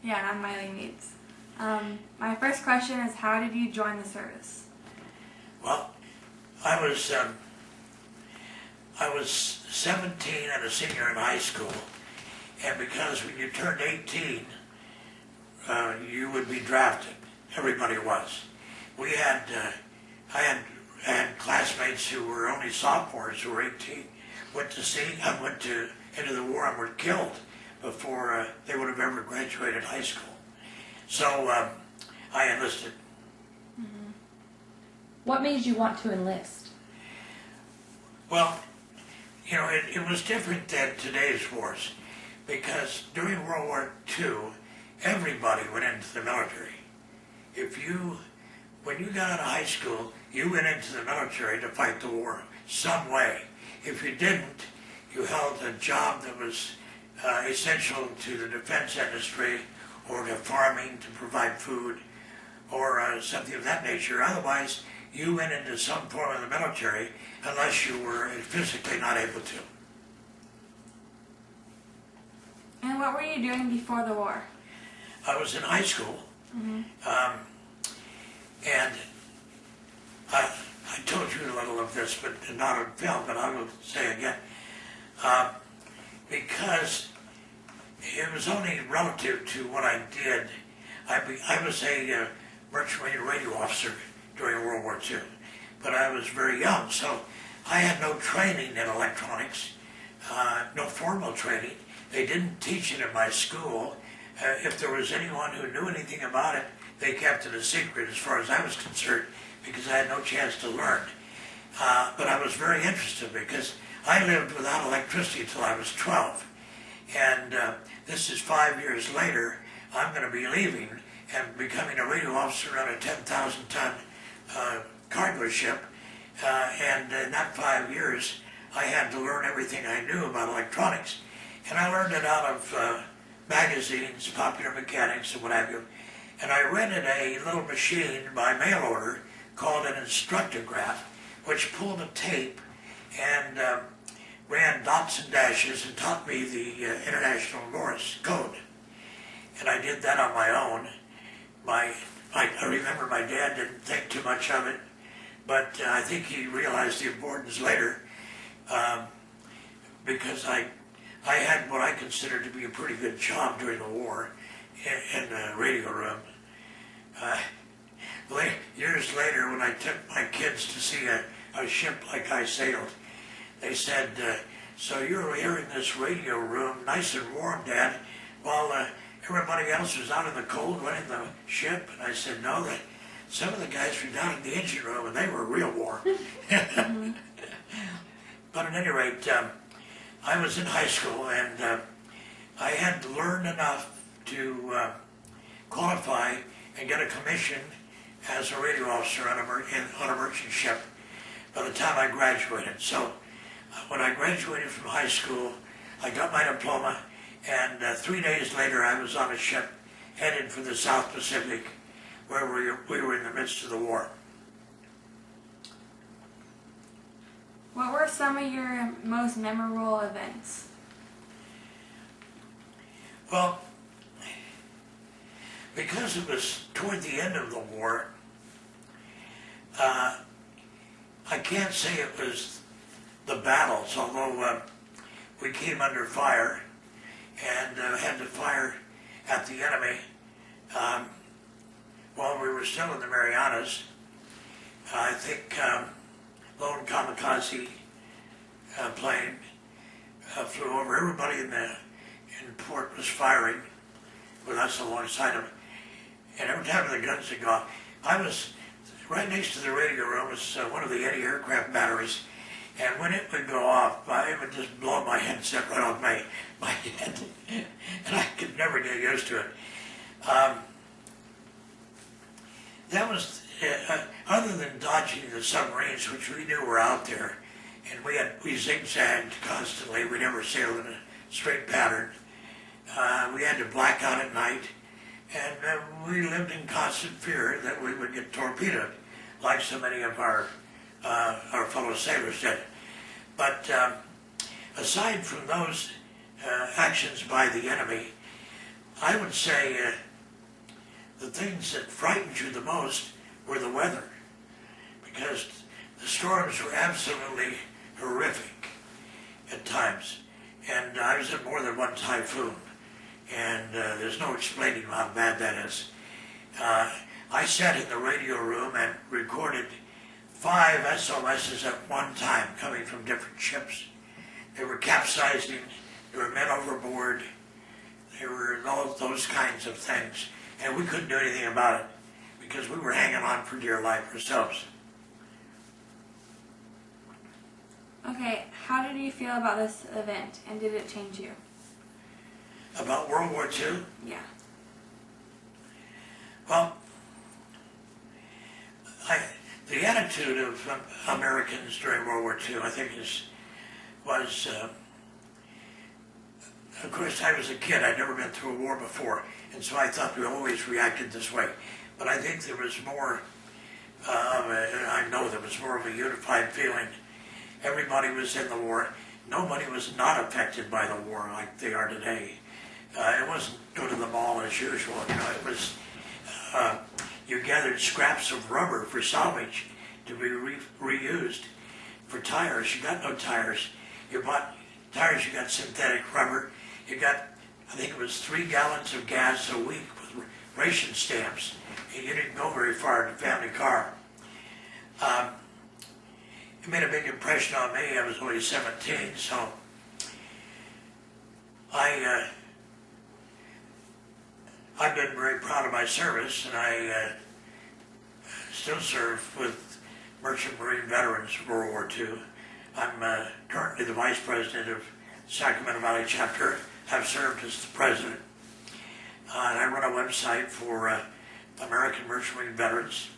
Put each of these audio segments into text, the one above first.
Yeah, I'm Miley Meads. My first question is, how did you join the service? Well, I was um, I was 17 and a senior in high school, and because when you turned 18, you would be drafted. Everybody was. We had I had classmates who were only sophomores who were 18, went to into the war and were killed before they would have ever graduated high school. So I enlisted. What made you want to enlist? Well, it was different than today's wars because during World War II, everybody went into the military. When you got out of high school, you went into the military to fight the war some way. If you didn't, you held a job that was essential to the defense industry or to farming to provide food or something of that nature. Otherwise, you went into some form of the military unless you were physically not able to. And what were you doing before the war? I was in high school, and I told you a little of this, but not on film, but I will say again, because it was only relative to what I did. I was a merchant marine radio officer during World War II, but I was very young, so I had no training in electronics, no formal training. They didn't teach it in my school. If there was anyone who knew anything about it, they kept it a secret as far as I was concerned because I had no chance to learn. But I was very interested because I lived without electricity until I was 12. And this is 5 years later, I'm going to be leaving and becoming a radio officer on a 10,000-ton cargo ship. And in that 5 years, I had to learn everything I knew about electronics. And I learned it out of magazines, Popular Mechanics, and what have you. And I rented a little machine by mail order called an instructograph, which pulled a tape and ran dots and dashes and taught me the International Morse code. And I did that on my own. I remember my dad didn't think too much of it, but I think he realized the importance later because I had what I considered to be a pretty good job during the war in the radio room. Years later, when I took my kids to see a ship like I sailed, they said, so you're here in this radio room, nice and warm, Dad, while everybody else was out in the cold running the ship? And I said, no, some of the guys were down in the engine room and they were real warm. But at any rate, I was in high school and I had learned enough to qualify and get a commission as a radio officer on a merchant ship by the time I graduated. So when I graduated from high school, I got my diploma, and 3 days later I was on a ship headed for the South Pacific, where we were in the midst of the war. What were some of your most memorable events? Well, because it was toward the end of the war, I can't say it was the battles, although we came under fire and had to fire at the enemy while we were still in the Marianas. I think lone kamikaze plane flew over. Everybody in port was firing with us alongside them. And every time the guns would go off, I was right next to the radio room was one of the anti-aircraft batteries. And when it would go off, it would just blow my headset right off my head. And I could never get used to it. That was, other than dodging the submarines, which we knew were out there, and we zigzagged constantly. We never sailed in a straight pattern. We had to black out at night, and we lived in constant fear that we would get torpedoed, like so many of our fellow sailors did. But aside from those actions by the enemy, I would say the things that frightened you the most were the weather, because the storms were absolutely horrific at times. And I was in more than one typhoon, and there's no explaining how bad that is. I sat in the radio room and recorded 5 SOSs at one time coming from different ships. They were capsizing, they were men overboard, they were those kinds of things. And we couldn't do anything about it because we were hanging on for dear life ourselves. Okay, how did you feel about this event, and did it change you? About World War II? Yeah. Well, the attitude of Americans during World War II, I think, was, of course, I was a kid. I'd never been through a war before, and so I thought we always reacted this way. But I think there was more, I know there was more of a unified feeling. Everybody was in the war. Nobody was not affected by the war like they are today. It wasn't go to the mall as usual. You know, it was, you gathered scraps of rubber for salvage to be reused. For tires, you got no tires. You bought tires, you got synthetic rubber. You got, I think it was 3 gallons of gas a week with ration stamps. And you didn't go very far in a family car. It made a big impression on me. I was only 17, so I've been very proud of my service, and I still serve with Merchant Marine Veterans of World War II. I'm currently the Vice President of Sacramento Valley Chapter. I've served as the President. And I run a website for American Merchant Marine Veterans.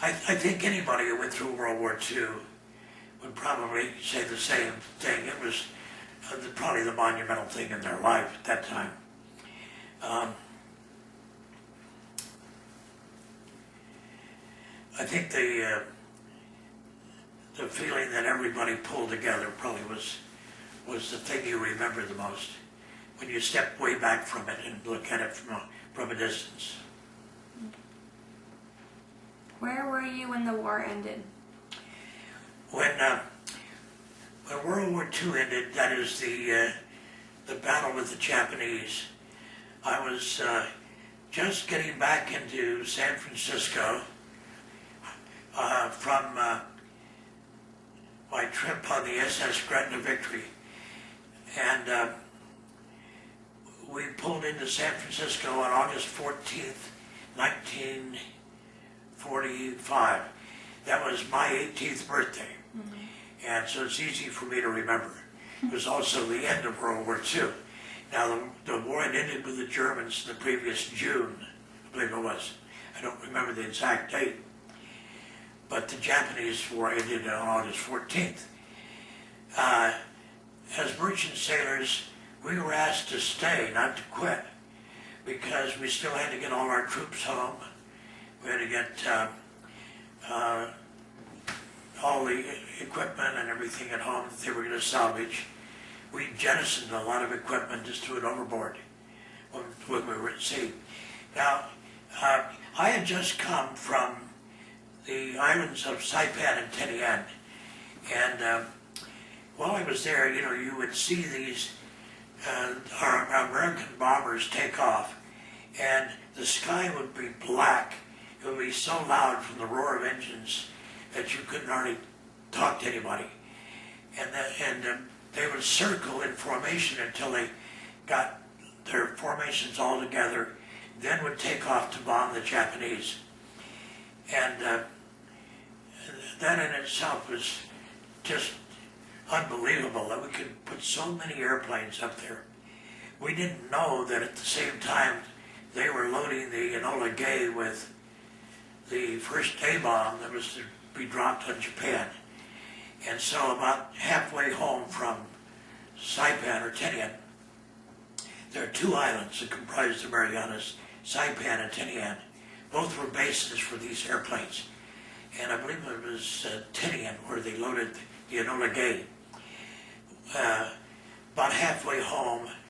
I think anybody who went through World War II would probably say the same thing. It was probably the monumental thing in their life at that time. I think the feeling that everybody pulled together probably was the thing you remember the most when you step way back from it and look at it from a distance. Where were you when the war ended? When World War II ended, that is the battle with the Japanese, I was just getting back into San Francisco from my trip on the SS Gretna Victory. And we pulled into San Francisco on August 14th, 1945. That was my 18th birthday. Mm-hmm. And so it's easy for me to remember. It was also the end of World War II. Now, the war had ended with the Germans the previous June, I believe it was. I don't remember the exact date. But the Japanese war ended on August 14th. As merchant sailors, we were asked to stay, not to quit, because we still had to get all our troops home. We had to get all the equipment and everything at home that they were going to salvage. We jettisoned a lot of equipment, just threw it overboard when we were at sea. Now, I had just come from the islands of Saipan and Tinian, and while I was there, you know, you would see these our American bombers take off, and the sky would be black. It would be so loud from the roar of engines that you couldn't hardly talk to anybody. And they would circle in formation until they got their formations all together, then would take off to bomb the Japanese. And that in itself was just unbelievable that we could put so many airplanes up there. We didn't know that at the same time they were loading the Enola Gay with the first A-bomb that was to be dropped on Japan. And so about halfway home from Saipan or Tinian, there are 2 islands that comprise the Marianas, Saipan and Tinian. Both were bases for these airplanes. And I believe it was Tinian where they loaded the Enola Gay. about halfway home,